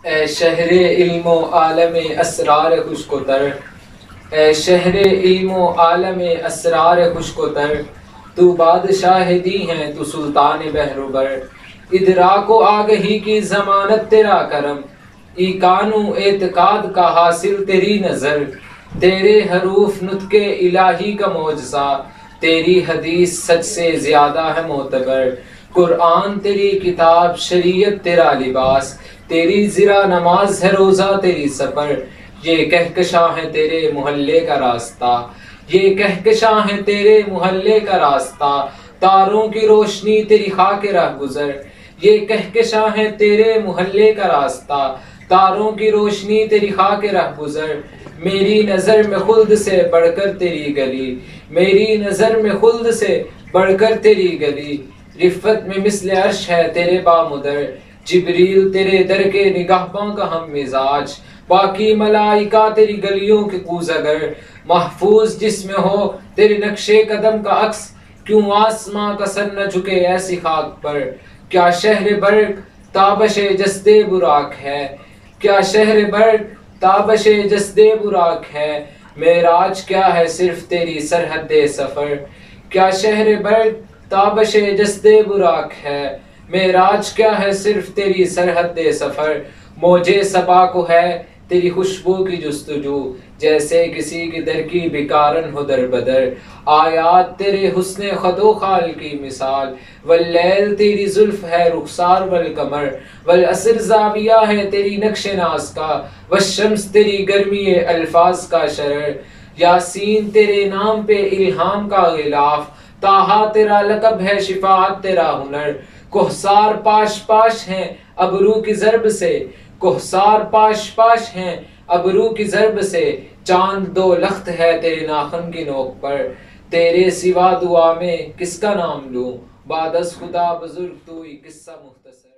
اے شہر علم و عالم اسرار خشک و تر، اے شہر علم و عالم اسرار خشک و تر، تو بادشاہ دی ہیں تو سلطان بحر و بر، ادراک و آگہی کی ضمانت تیرا کرم، ایقان و اعتقاد کا حاصل تیری نظر، تیرے حروف نطق الہی کا معجزہ، تیری حدیث سچ سے زیادہ ہے معتبر، قرآن تیری کتاب، شریعت تیرا لباس، تیری زرا نماز ہے روزہ تیری سفر، یہ کہکشاں ہے تیرے محلے کا راستہ، یہ کہکشاں ہے تیرے محلے کا راستہ، تاروں کی روشنی تیری خاک راہ گزر، یہ کہکشاں ہے تیرے محلے کا راستہ، تاروں کی روشنی تیری خاک راہ گزر، میری نظر میں خلد سے بڑھ کر تیری گلی، میری نظر میں خلد سے بڑھ کر تیری گلی، رفت میں مثل عرش ہے تیرے بامدر، جبریل تیرے در کے نگہباں کا ہم مزاج، باقی ملائکہ تیری گلیوں کے کوزگر، محفوظ جس میں ہو تیرے نقش قدم کا عکس، کیوں آسماں کا سر نہ جھکے ایسی خاک پر، کیا شہر برق تابش جسد براق ہے، کیا شہر برق تابش جسد براق ہے، معراج کیا ہے صرف تیری سرحد سفر، کیا شہر برق تابش جسد براق ہے، معراج کیا ہے صرف تیری سرحد سفر، موجے صبا کو ہے تیری خوشبو کی جستجو، جیسے کسی کی در کی بیکارن ہو در بدر، آیات تیرے حسن خد و خال کی مثال، واللیل تیری زلف ہے رخسار والقمر، والعصر زاویہ ہے تیری نقش ناز کا، والشمس تیری گرمی الفاظ کا شرر، یاسین تیرے نام پہ الہام کا غلاف، طٰہٰ تیرا لقب ہے شفاعت تیرا ہنر، کوہسار پاش پاش ہیں ابرو کی ضرب سے، کوہسار پاش پاش ہیں ابرو کی ضرب سے، چاند دو لخت ہے تیرے ناخن کی نوک پر، تیرے سوا دعا میں کس کا نام لوں، بعد از خدا بزرگ تو ہی قصہ مختصر۔